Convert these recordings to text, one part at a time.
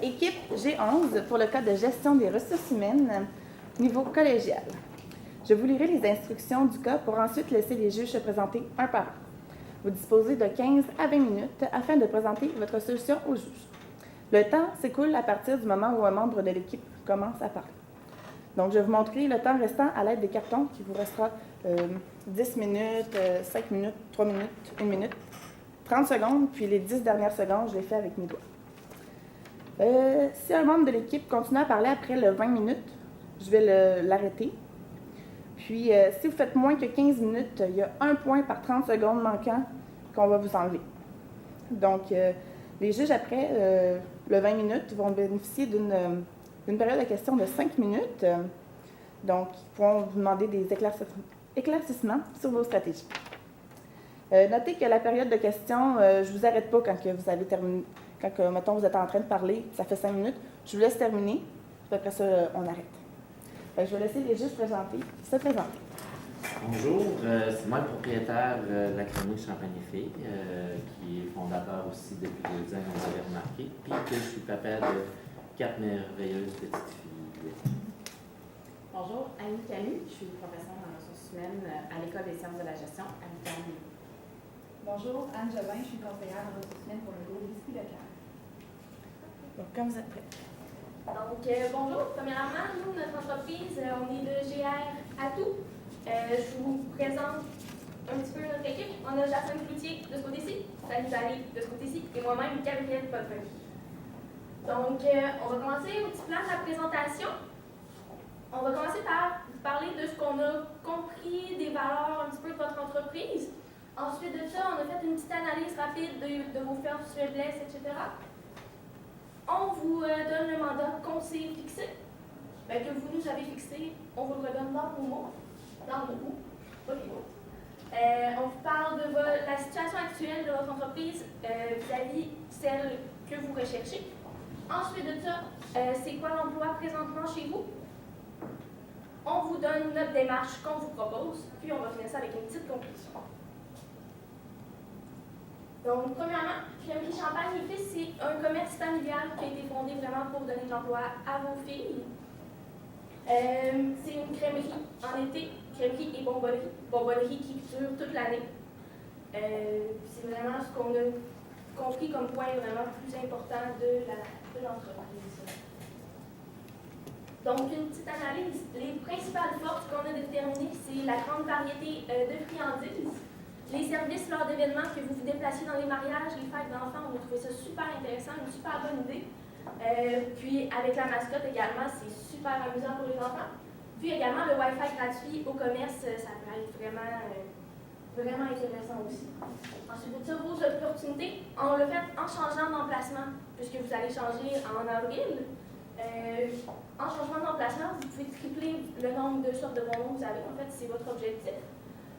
équipe G11 pour le cas de gestion des ressources humaines, niveau collégial. Je vous lirai les instructions du cas pour ensuite laisser les juges se présenter un par un. Vous disposez de 15 à 20 minutes afin de présenter votre solution au juge. Le temps s'écoule à partir du moment où un membre de l'équipe commence à parler. Donc, je vais vous montrer le temps restant à l'aide des cartons qui vous restera 10 minutes, 5 minutes, 3 minutes, 1 minute, 30 secondes, puis les 10 dernières secondes, je les fais avec mes doigts. Si un membre de l'équipe continue à parler après le 20 minutes, je vais l'arrêter. Puis, si vous faites moins que 15 minutes, il y a 1 point par 30 secondes manquant qu'on va vous enlever. Donc, les juges, après le 20 minutes, vont bénéficier d'une période de questions de 5 minutes. Donc, ils pourront vous demander des éclaircissements sur vos stratégies. Notez que la période de questions, je ne vous arrête pas quand vous avez terminé. Quand, mettons, vous êtes en train de parler, ça fait 5 minutes, je vous laisse terminer, puis après ça, on arrête. Je vais laisser les juges se présenter. Bonjour, c'est moi le propriétaire de la clinique Champagne-et-Filles, qui est fondateur aussi depuis 2 ans, comme vous avez remarqué, puis que je suis papa de 4 merveilleuses petites filles. Bonjour, Annie Camus, je suis professeure en ressources humaines à l'École des sciences de la gestion à l'UQAM. Bonjour, Anne Jobin, je suis conseillère en ressources humaines pour le groupe Biscuit Local. Donc, quand vous êtes prêts. Donc, bonjour. Premièrement, nous, notre entreprise, on est de GR Atout. Je vous présente un petit peu notre équipe. On a Jacinthe Cloutier de ce côté-ci, Sally Vallée de ce côté-ci, et moi-même, Gabrielle Potvin. Donc, on va commencer au petit plan de la présentation. On va commencer par vous parler de ce qu'on a compris, des valeurs un petit peu de votre entreprise. Ensuite de ça, on a fait une petite analyse rapide de vos forces, faiblesses, etc. On vous donne le mandat qu'on s'est fixé, que vous nous avez fixé, on vous le redonne dans vos mots, dans nos mots. On vous parle de la situation actuelle de votre entreprise vis-à-vis celle que vous recherchez. Ensuite de ça, c'est quoi l'emploi présentement chez vous? On vous donne notre démarche qu'on vous propose, puis on va finir ça avec une petite conclusion. Donc, premièrement, Crèmerie Champagne et Fils, c'est un commerce familial qui a été fondé vraiment pour donner de l'emploi à vos filles. C'est une crèmerie en été, crèmerie et bonbonnerie. Bonbonnerie qui dure toute l'année. C'est vraiment ce qu'on a compris comme point vraiment plus important de l'entreprise. Donc, une petite analyse. Les principales forces qu'on a déterminées, c'est la grande variété de friandises. Les services lors d'événements, que vous vous déplaciez dans les mariages, les fêtes d'enfants, on a trouvé ça super intéressant, une super bonne idée. Puis avec la mascotte également, c'est super amusant pour les enfants. Puis également le Wi-Fi gratuit au commerce, ça peut être vraiment intéressant aussi. Ensuite de ça, vos opportunités, on l'a fait en changeant d'emplacement, puisque vous allez changer en avril. En changement d'emplacement, vous pouvez tripler le nombre de sortes de bonbons que vous avez. En fait, c'est votre objectif.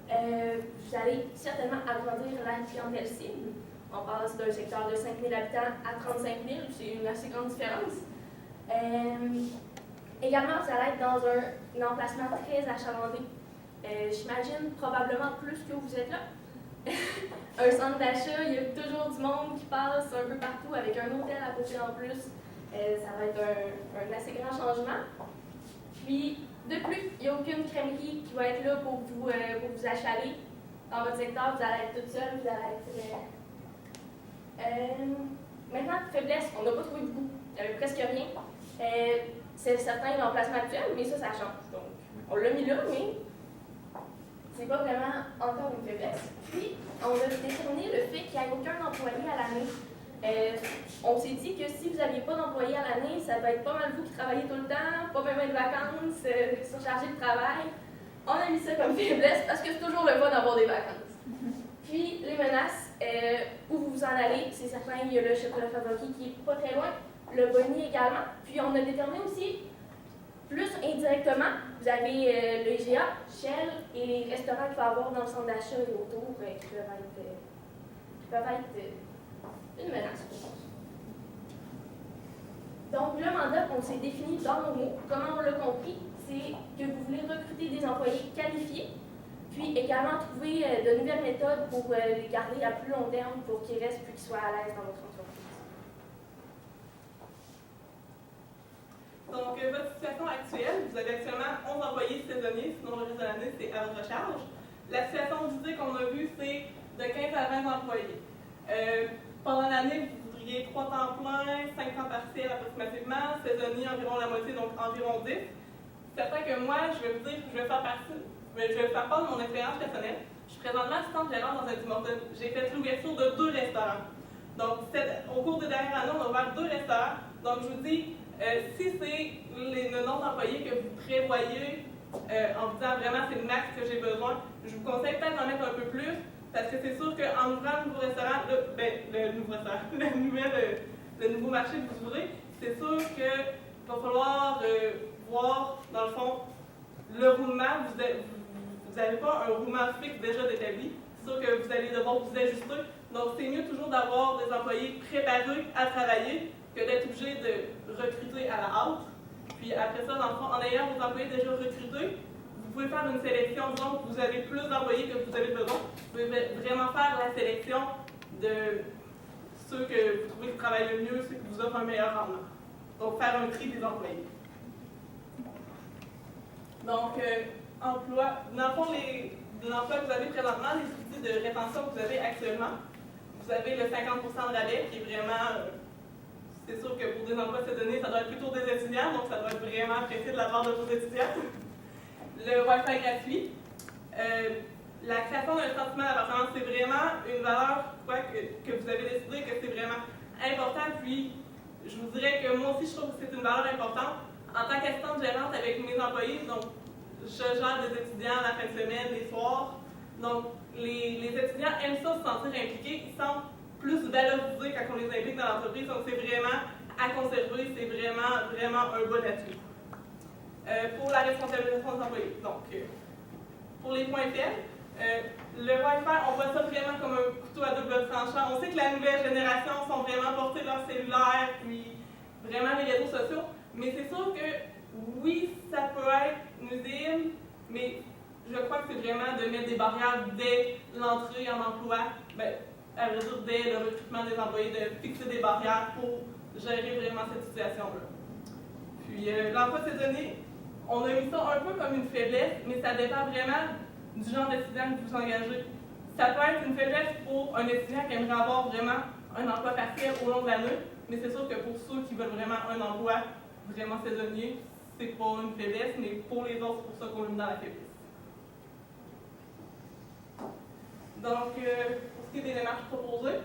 Vous allez certainement agrandir la clientèle cible. On passe d'un secteur de 5 000 habitants à 35 000, c'est une assez grande différence. Également, vous allez être dans un emplacement très achalandé. J'imagine probablement plus que vous êtes là. Un centre d'achat, il y a toujours du monde qui passe un peu partout avec un hôtel à côté en plus. Ça va être un assez grand changement. Puis, de plus, il n'y a aucune crèmerie qui va être là pour vous achaler. Dans votre secteur, vous allez être toute seule, vous allez être... Maintenant, faiblesse, on n'a pas trouvé beaucoup. Il n'y avait presque rien. C'est certain l'emplacement actuel, mais ça change. Donc, on l'a mis là, mais c'est pas vraiment encore une faiblesse. Puis, on a déterminé le fait qu'il n'y ait aucun employé à l'année. On s'est dit que si vous n'aviez pas d'employé à l'année, ça va être pas mal vous qui travaillez tout le temps, pas même de vacances, surchargé de travail. On a mis ça comme faiblesse parce que c'est toujours le fun d'avoir des vacances. Puis les menaces, où vous vous en allez, c'est certain, il y a le chocolat favori qui est pas très loin, le boni également. Puis on a déterminé aussi, plus indirectement, vous avez le IGA, Shell et les restaurants qu'il va y avoir dans le centre d'achat et autour qui peuvent être une menace. Donc, le mandat qu'on s'est défini dans nos mots, comment on l'a compris, c'est que vous voulez recruter des employés qualifiés, puis également trouver de nouvelles méthodes pour les garder à plus long terme pour qu'ils restent puis qu'ils soient à l'aise dans votre entreprise. Donc, votre situation actuelle, vous avez actuellement 11 employés saisonniers, sinon le reste de l'année, c'est à votre charge. La situation visée qu'on a vue, c'est de 15 à 20 employés. Pendant l'année, vous voudriez 3 temps pleins, 5 temps partiels approximativement, saisonniers environ la moitié, donc environ 10. C'est certain que moi, je vais vous dire que je vais faire part de mon expérience personnelle. Je suis présentement assistante gérante dans un Tim Hortons. J'ai fait l'ouverture de 2 restaurants. Donc, au cours des dernières années, on a ouvert 2 restaurants. Donc, je vous dis, si c'est le nombre d'employés que vous prévoyez, en vous disant vraiment c'est le max que j'ai besoin, je vous conseille peut-être d'en mettre un peu plus, parce que c'est sûr qu'en ouvrant le nouveau restaurant, le nouveau marché que vous ouvrez, c'est sûr qu'il va falloir voir, dans le fond, le roulement. Vous n'avez pas un roulement fixe déjà d'établi. C'est sûr que vous allez devoir vous ajuster. Donc, c'est mieux toujours d'avoir des employés préparés à travailler que d'être obligé de recruter à la hâte. Puis après ça, dans le fond, en ayant vos employés déjà recrutés, vous pouvez faire une sélection. Donc, vous avez plus d'employés que vous avez besoin. Vous pouvez vraiment faire la sélection de ceux que vous trouvez qui travaillent le mieux, ceux qui vous offrent un meilleur rendement. Donc, faire un tri des employés. Donc, emploi. Dans le fond, l'emploi que vous avez présentement, les outils de rétention que vous avez actuellement, vous avez le 50% de rabais qui est vraiment. C'est sûr que pour des emplois saisonniers, ça doit être plutôt des étudiants, donc ça doit être vraiment apprécié de la part de vos étudiants. Le Wi-Fi gratuit. La création d'un sentiment d'appartenance, c'est vraiment une valeur que vous avez décidé que c'est vraiment important. Puis, je vous dirais que moi aussi, je trouve que c'est une valeur importante. En tant qu'assistante gérante avec mes employés, donc, je gère des étudiants la fin de semaine, les soirs. Donc, les étudiants aiment ça se sentir impliqués. Ils sont plus valorisés quand on les implique dans l'entreprise. Donc, c'est vraiment à conserver, c'est vraiment, vraiment un bon atout. Pour la responsabilisation des employés. Donc, pour les points faibles, le Wi-Fi, on voit ça vraiment comme un couteau à double tranchant. On sait que la nouvelle génération sont vraiment portés leur cellulaire, puis vraiment les réseaux sociaux. Mais c'est sûr que oui, ça peut être nuisible, mais je crois que c'est vraiment de mettre des barrières dès l'entrée en emploi, à vrai dire dès le recrutement des employés, de fixer des barrières pour gérer vraiment cette situation-là. Puis l'emploi saisonnier, on a mis ça un peu comme une faiblesse, mais ça dépend vraiment du genre d'étudiant que vous engagez. Ça peut être une faiblesse pour un étudiant qui aimerait avoir vraiment un emploi partiel au long de l'année, mais c'est sûr que pour ceux qui veulent vraiment un emploi vraiment saisonnier, c'est pas une faiblesse, mais pour les autres, c'est pour ça qu'on est mis dans la faiblesse. Donc, pour ce qui est des démarches proposées,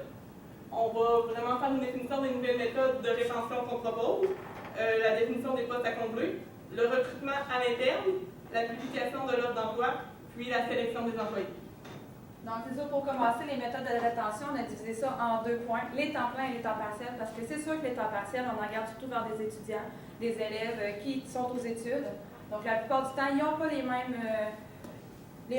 on va vraiment faire une définition des nouvelles méthodes de rétention qu'on propose, la définition des postes à combler, le recrutement à l'interne, la publication de l'offre d'emploi, puis la sélection des employés. Donc, c'est sûr, pour commencer, les méthodes de rétention, on a divisé ça en 2 points, les temps pleins et les temps partiels, parce que c'est sûr que les temps partiels, on en regarde surtout vers des étudiants, des élèves qui sont aux études. Donc, la plupart du temps, ils n'ont pas les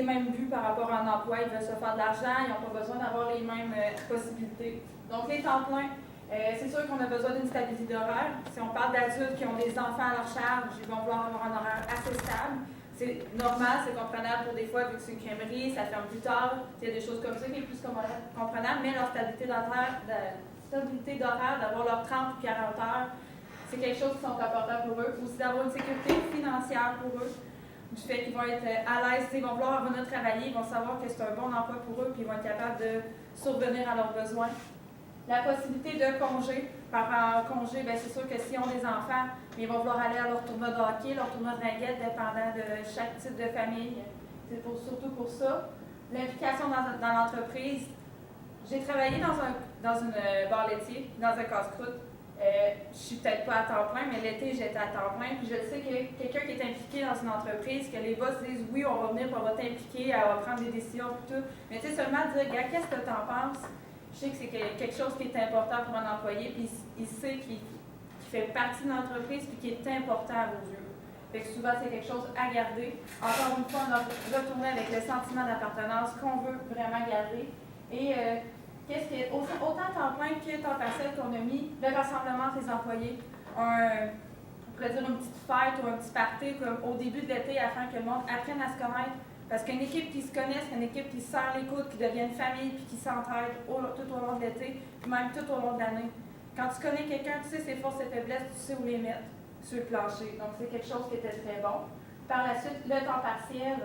mêmes buts par rapport à un emploi, ils veulent se faire de l'argent, ils n'ont pas besoin d'avoir les mêmes possibilités. Donc, les temps pleins, c'est sûr qu'on a besoin d'une stabilité d'horaire. Si on parle d'adultes qui ont des enfants à leur charge, ils vont vouloir avoir un horaire assez stable. C'est normal, c'est comprenable pour des fois, vu que c'est une crèmerie, ça ferme plus tard, il y a des choses comme ça qui est plus comprenable, mais leur stabilité d'horaire, d'avoir leurs 30 ou 40 heures, c'est quelque chose qui sont importants pour eux. Aussi d'avoir une sécurité financière pour eux, du fait qu'ils vont être à l'aise, ils vont vouloir revenir travailler, ils vont savoir que c'est un bon emploi pour eux, puis ils vont être capables de survenir à leurs besoins. La possibilité de congé. Par congé, c'est sûr que s'ils ont des enfants, ils vont vouloir aller à leur tournoi de hockey, leur tournoi de ringuette, dépendant de chaque type de famille. C'est surtout pour ça. L'implication dans l'entreprise. J'ai travaillé dans une bar laitier, dans un casse-croûte. Je suis peut-être pas à temps plein, mais l'été, j'étais à temps plein. Puis je sais que quelqu'un qui est impliqué dans une entreprise, que les boss disent oui, on va venir, on va t'impliquer, on va prendre des décisions et tout. Mais tu sais, seulement dire, gars, qu'est-ce que tu en penses? Je sais que c'est quelque chose qui est important pour un employé, puis il sait qu'il fait partie de l'entreprise, puis qui est important à vos yeux. Fait que souvent, c'est quelque chose à garder. Encore une fois, on va retourner avec le sentiment d'appartenance qu'on veut vraiment garder. Et qu'est-ce qui est autant temps plein que temps partiel qu'on a mis, le rassemblement des employés, on pourrait dire une petite fête ou un petit party comme au début de l'été afin que le monde apprenne à se connaître. Parce qu'une équipe qui se connaisse, une équipe qui se serre les coudes, qui devient une famille, puis qui s'entraide tout au long de l'été, puis même tout au long de l'année. Quand tu connais quelqu'un, tu sais ses forces et faiblesses, tu sais où les mettre. sur le plancher. Donc, c'est quelque chose qui était très bon. Par la suite, le temps partiel.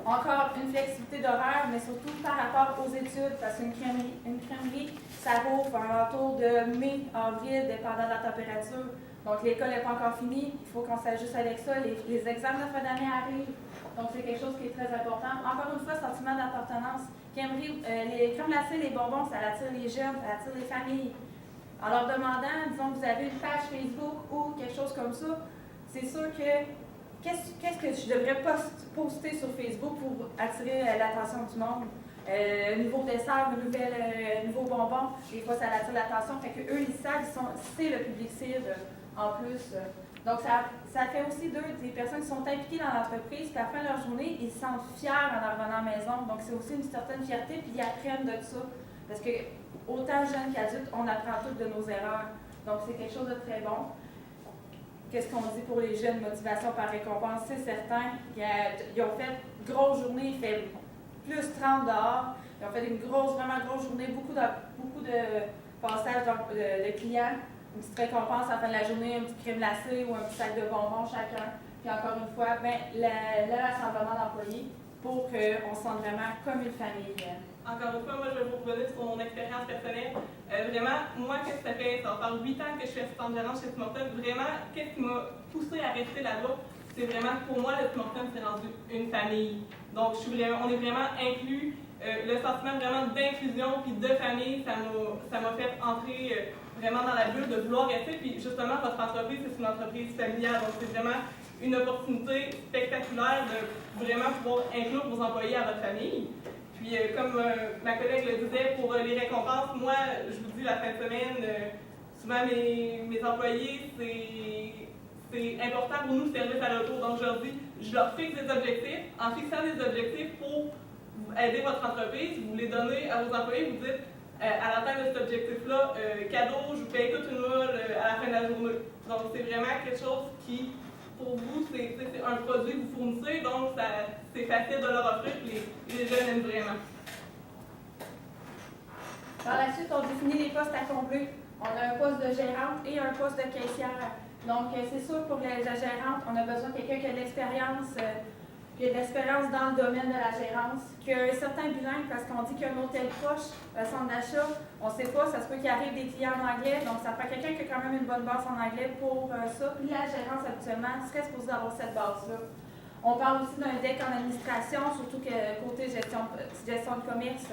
Encore une flexibilité d'horaire, mais surtout par rapport aux études, parce qu'une crèmerie, ça rouvre à l'entour de mai, avril, dépendant de la température. Donc, l'école n'est pas encore finie, il faut qu'on s'ajuste avec ça. Les examens de fin d'année arrivent, donc c'est quelque chose qui est très important. Encore une fois, sentiment d'appartenance. Les crèmes glacées, les bonbons, ça attire les jeunes, ça attire les familles. En leur demandant, disons que vous avez une page Facebook ou quelque chose comme ça, c'est sûr que qu'est-ce que je devrais poster sur Facebook pour attirer l'attention du monde? Nouveau dessert, nouveau bonbon, des fois ça attire l'attention, fait que eux ils savent, c'est le public cible en plus. Donc ça fait aussi d'eux des personnes qui sont impliquées dans l'entreprise, puis à la fin de leur journée, ils se sentent fiers en revenant à la maison. Donc c'est aussi une certaine fierté, puis ils apprennent de ça. Parce que autant jeunes qu'adultes, on apprend toutes de nos erreurs. Donc c'est quelque chose de très bon. Qu'est-ce qu'on dit pour les jeunes, motivation par récompense? C'est certain qu'ils ont fait une grosse journée, il fait plus 30 dehors. Ils ont fait une vraiment grosse journée, beaucoup de passages de clients, une petite récompense à la fin de la journée, une petite crème glacée ou un petit sac de bonbons chacun. Puis encore une fois, le rassemblement d'employés pour qu'on se sente vraiment comme une famille. Encore une fois, moi, je vais vous revenir sur mon expérience personnelle. Vraiment, moi, qu'est-ce que ça fait? Ça va faire 8 ans que je suis assistante gérante chez Tim Hortons. Vraiment, qu'est-ce qui m'a poussée à rester là-bas? C'est vraiment, pour moi, le Tim Hortons, c'est rendu une famille. Donc, on est vraiment inclus. Le sentiment vraiment d'inclusion puis de famille, ça m'a fait entrer vraiment dans la bulle de vouloir rester. Puis justement, votre entreprise, c'est une entreprise familiale. Donc, c'est vraiment une opportunité spectaculaire de vraiment pouvoir inclure vos employés à votre famille. Puis, comme ma collègue le disait, pour les récompenses, moi, je vous dis, la fin de semaine, souvent mes employés, c'est important pour nous le service à retour. Donc, je leur fixe des objectifs. En fixant des objectifs pour aider votre entreprise, vous les donnez à vos employés, vous dites, à l'atteinte de cet objectif-là, cadeau, je vous paye toute une moule à la fin de la journée. Donc, c'est vraiment quelque chose qui, pour vous, c'est un produit que vous fournissez, donc c'est facile de leur offrir, les jeunes aiment vraiment. Par la suite, on définit les postes à combler. On a un poste de gérante et un poste de caissière. Donc, c'est sûr, pour la gérante, on a besoin de quelqu'un qui a de l'expérience dans le domaine de la gérance, qui a un certain bilingue, parce qu'on dit qu'il y a un hôtel proche, un centre d'achat. On ne sait pas, ça se peut qu'il arrive des clients en anglais, donc ça prend quelqu'un qui a quand même une bonne base en anglais pour ça. Puis la gérance, habituellement, serait supposée avoir cette base-là. On parle aussi d'un DEC en administration, surtout que côté gestion de commerce.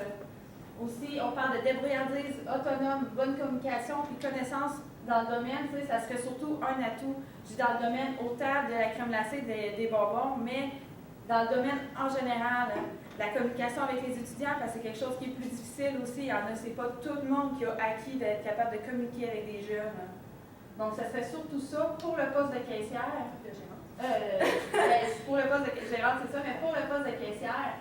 Aussi, on parle de débrouillardise autonome, bonne communication, puis connaissance dans le domaine. Ça serait surtout un atout. Je dis dans le domaine autant de la crème glacée, des bonbons, mais dans le domaine en général, la communication avec les étudiants, parce que c'est quelque chose qui est plus difficile aussi. C'est pas tout le monde qui a acquis d'être capable de communiquer avec des jeunes. Donc, ça serait surtout ça pour le poste de caissière. Pour le poste de gérante, c'est ça, mais pour le poste de caissière,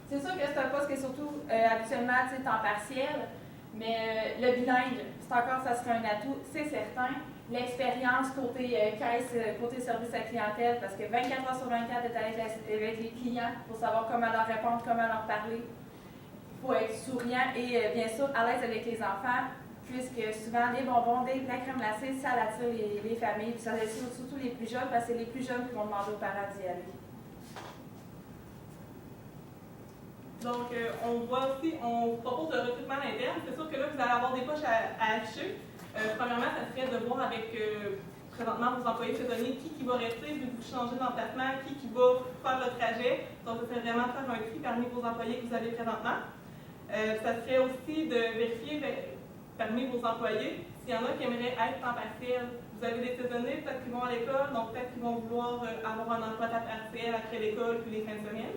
c'est sûr que c'est un poste qui est surtout habituellement temps partiel, mais le bilingue, ça serait un atout, c'est certain. L'expérience côté caisse, côté service à clientèle, parce que 24 heures sur 24 est avec les clients pour savoir comment leur répondre, comment leur parler. Il faut être souriant et bien sûr à l'aise avec les enfants, puisque souvent les bonbons, la crème glacée, ça attire les familles, puis ça attire surtout les plus jeunes, parce que c'est les plus jeunes qui vont demander aux parents d'y aller. Donc, on voit aussi, on propose le recrutement à l'interne. C'est sûr que là, vous allez avoir des poches à afficher. Premièrement, ça serait de voir avec présentement vos employés saisonniers qui va rester vu que vous changez d'emplacement, qui va faire le trajet. Donc, ça serait vraiment faire un tri parmi vos employés que vous avez présentement. Ça serait aussi de vérifier parmi vos employés s'il y en a qui aimeraient être temps partiel. Vous avez des saisonniers, peut-être qu'ils vont à l'école, donc peut-être qu'ils vont vouloir avoir un emploi temps partiel après l'école puis les fins de semaine.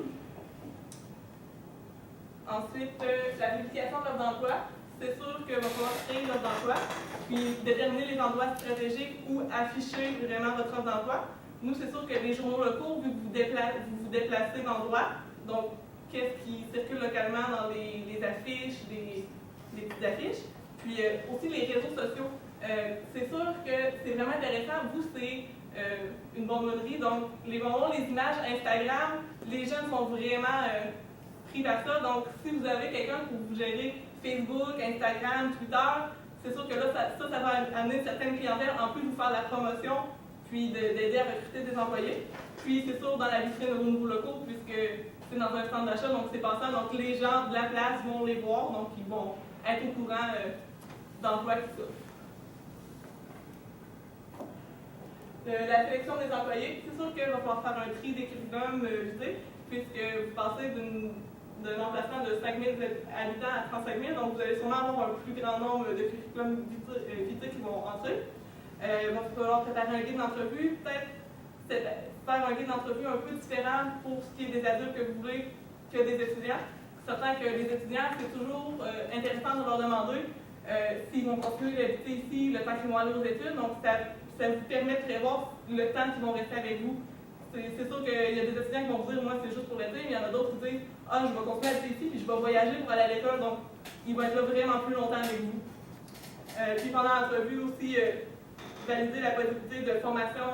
Ensuite, la vérification de l'offre d'emploi. C'est sûr qu'il va falloir créer l'offre d'emploi, puis déterminer les endroits stratégiques où afficher vraiment votre offre d'emploi. Nous, c'est sûr que les journaux locaux, vu que vous vous déplacez d'endroits, donc qu'est-ce qui circule localement dans les affiches, les petites affiches, puis aussi les réseaux sociaux. C'est sûr que c'est vraiment intéressant. Vous, c'est une bonbonnerie, donc les bonbons, les images Instagram, les jeunes sont vraiment pris à ça. Donc, si vous avez quelqu'un pour vous gérer Facebook, Instagram, Twitter, c'est sûr que là, ça va amener une certaine clientèle, en plus de vous faire la promotion, puis d'aider à recruter des employés. Puis c'est sûr, dans la vitrine de vos nouveaux locaux, puisque c'est dans un centre d'achat, donc c'est passant, donc les gens de la place vont les voir, donc ils vont être au courant d'emploi qui s'offrent. La sélection des employés, c'est sûr qu'il va falloir faire un tri des curriculums visés, puisque vous passez d'un emplacement de 5 000 habitants à 35 000, donc vous allez sûrement avoir un plus grand nombre de curriculums visés qui vont entrer. Il va falloir préparer un guide d'entrevue, peut-être faire un guide d'entrevue un peu différent pour ce qui est des adultes que vous voulez que des étudiants. Certain que les étudiants, c'est toujours intéressant de leur demander s'ils vont continuer à habiter ici le temps qu'ils vont aller aux études, donc ça vous permet de prévoir le temps qu'ils vont rester avec vous. C'est sûr qu'il y a des étudiants qui vont vous dire, moi c'est juste pour l'été, mais il y en a d'autres qui disent, ah je vais continuer à habiter ici, puis je vais voyager pour aller à l'école, donc ils vont être là vraiment plus longtemps avec vous. Puis pendant l'entrevue aussi, valider la possibilité de formation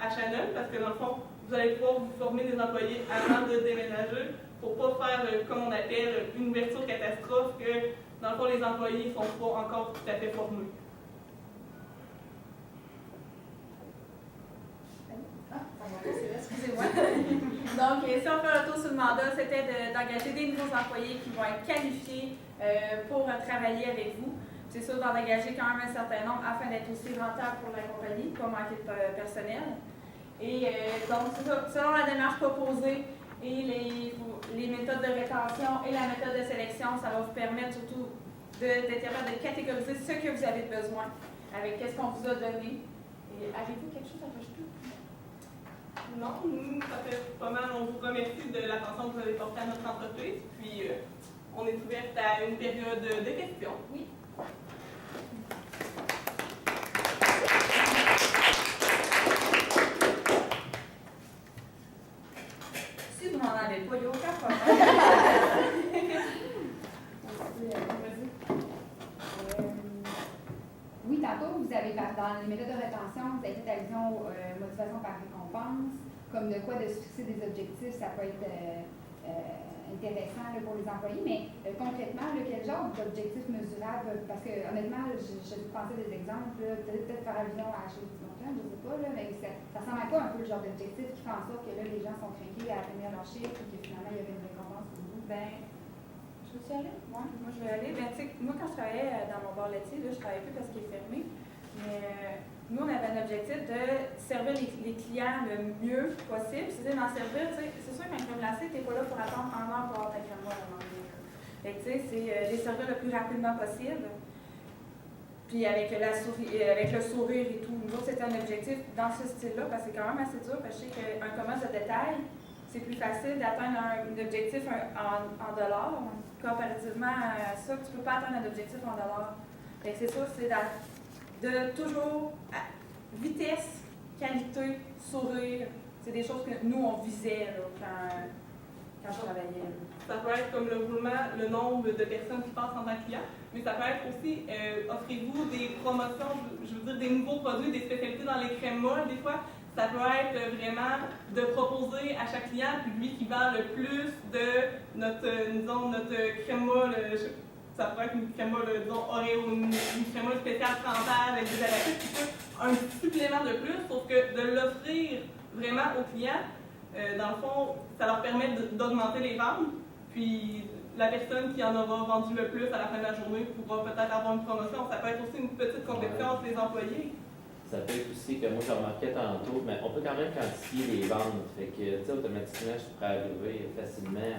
à Shannon, parce que dans le fond, vous allez pouvoir vous former des employés avant de déménager, pour ne pas faire, comme on appelle, une ouverture catastrophe, que dans le fond, les employés ne sont pas encore tout à fait formés. Excusez-moi. Donc, si on fait un tour sur le mandat, c'était d'engager des nouveaux employés qui vont être qualifiés pour travailler avec vous. C'est sûr d'en engager quand même un certain nombre afin d'être aussi rentable pour la compagnie, pas manquer de personnel. Et donc, selon la démarche proposée et les méthodes de rétention et la méthode de sélection, ça va vous permettre surtout d'être capable de catégoriser ce que vous avez besoin avec ce qu'on vous a donné. Et avez-vous quelque chose à rajouter? Non, nous, ça fait pas mal. On vous remercie de l'attention que vous avez portée à notre entreprise. Puis, on est ouverte à une période de questions. Oui. Si vous m'en avez pas, il n'y a aucun problème. Oui, tantôt, vous avez, dans les méthodes de rétention, vous avez fait allusion aux motivation par récompense, comme de quoi de se fixer des objectifs, ça peut être intéressant là, pour les employés, mais concrètement, quel genre d'objectifs mesurables, parce que honnêtement, je pensais des exemples, peut-être faire allusion à chez les je ne sais pas, là, mais ça ressemble à quoi un peu le genre d'objectif qui fait en sorte que là, les gens sont craqués à atteindre leur chiffre et que finalement, il y avait une récompense pour vous? Je veux-tu y aller? Oui, moi je vais aller. Moi, quand je travaillais dans mon bar laitier, là, je ne travaillais plus parce qu'il est fermé, mais nous, on avait un objectif de servir les clients le mieux possible. C'est d'en servir, c'est sûr qu'un crème glacée, tu n'es pas là pour attendre un an pour avoir ta crème molle à manger. Fait que, c'est les servir le plus rapidement possible. Puis avec le sourire et tout. Nous autres, c'était un objectif dans ce style-là, parce que c'est quand même assez dur, parce que je sais qu'un commerce de détail, c'est plus facile d'atteindre un objectif en dollars, comparativement à ça, tu ne peux pas atteindre un objectif en dollars. Fait que c'est sûr, c'est de toujours vitesse, qualité, sourire. C'est des choses que nous, on visait là, quand je travaillais. Ça peut être comme le roulement, le nombre de personnes qui passent en tant que client, mais ça peut être aussi, offrez-vous des promotions, je veux dire des nouveaux produits, des spécialités dans les crèmes molles, des fois. Ça peut être vraiment de proposer à chaque client, puis lui qui vend le plus de notre crème molle, ça pourrait être une crème molle, disons, Oreo, une crème molle spéciale trempage avec des arachides, un supplément de plus, sauf que de l'offrir vraiment aux clients, dans le fond, ça leur permet d'augmenter les ventes, puis la personne qui en aura vendu le plus à la fin de la journée pourra peut-être avoir une promotion. Ça peut être aussi une petite compétition entre les employés. Ça peut être aussi que moi, je remarquais tantôt, mais on peut quand même quantifier les ventes. Fait que, tu sais, automatiquement, je pourrais arriver facilement.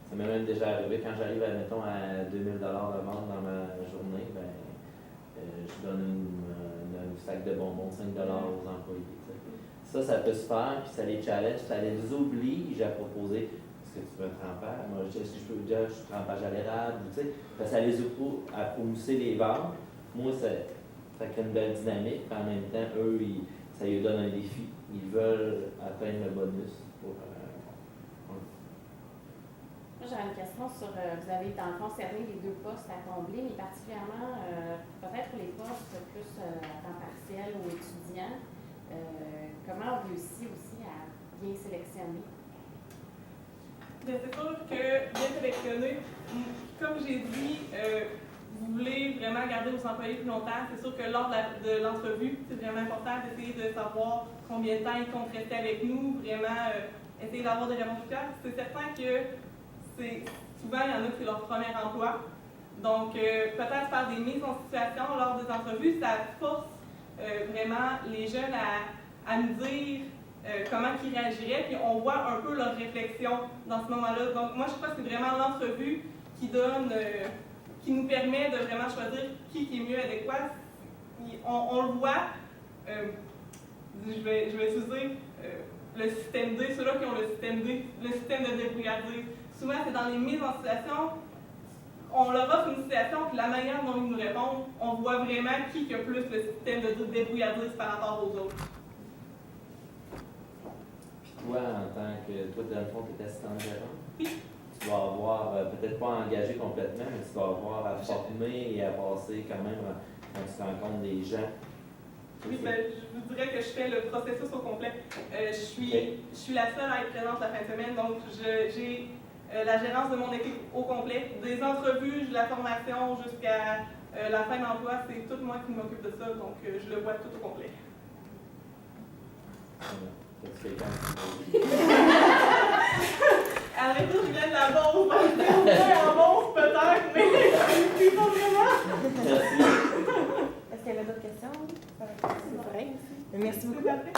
Ça m'est même déjà arrivé quand j'arrive, mettons, à 2000 $ de vente dans ma journée, ben, je donne un sac de bonbons de 5 $ aux employés. T'sais. Ça peut se faire, puis ça les challenge, ça les oblige à proposer. Est-ce que tu veux un trempage? Moi, est-ce que je peux dire, je suis trempage à l'érable? Tu sais, ça les oblige à promousser les ventes. Moi, ça crée une belle dynamique, puis en même temps, eux, ça leur donne un défi. Ils veulent atteindre le bonus. Moi, j'avais une question sur, vous avez dans le fond cerné les deux postes à combler, mais particulièrement peut-être pour les postes plus à temps partiel ou étudiants, comment on réussit aussi à bien sélectionner? Bien, c'est sûr que bien sélectionner, comme j'ai dit, vous voulez vraiment garder vos employés plus longtemps, c'est sûr que lors de l'entrevue, c'est vraiment important d'essayer de savoir combien de temps ils comptent rester avec nous, vraiment essayer d'avoir des réponses claires. C'est certain que souvent, il y en a qui c'est leur premier emploi. Donc, peut-être faire des mises en situation lors des entrevues, ça force vraiment les jeunes à nous dire comment ils réagiraient, puis on voit un peu leur réflexion dans ce moment-là. Donc, moi, je crois que c'est vraiment l'entrevue qui nous permet de vraiment choisir qui est mieux adéquat. On le voit, je vais utiliser le système D, ceux-là qui ont le système D, le système de débrouillardise. Souvent, c'est dans les mises en situation, on leur offre une situation, puis la manière dont ils nous répondent, on voit vraiment qui a plus le système de débrouillardise par rapport aux autres. Puis toi, en tant que, toi, dans le fond, tu es assistant gérant? Oui. Tu vas avoir, peut-être pas engagé complètement, mais tu vas avoir à former et à passer quand même quand tu rencontres des gens. Oui, ben, je vous dirais que je fais le processus au complet. Je suis la seule à être présente la fin de semaine, donc j'ai la gérance de mon équipe au complet. Des entrevues, de la formation jusqu'à la fin d'emploi, c'est tout moi qui m'occupe de ça, donc je le vois tout au complet. Est-ce que quelqu'un Avec tout, je viens de la Beauce, donc c'est en Beauce peut-être, mais pas vraiment. Merci. Est-ce qu'il y avait d'autres questions? C'est vrai aussi. Merci beaucoup. Merci.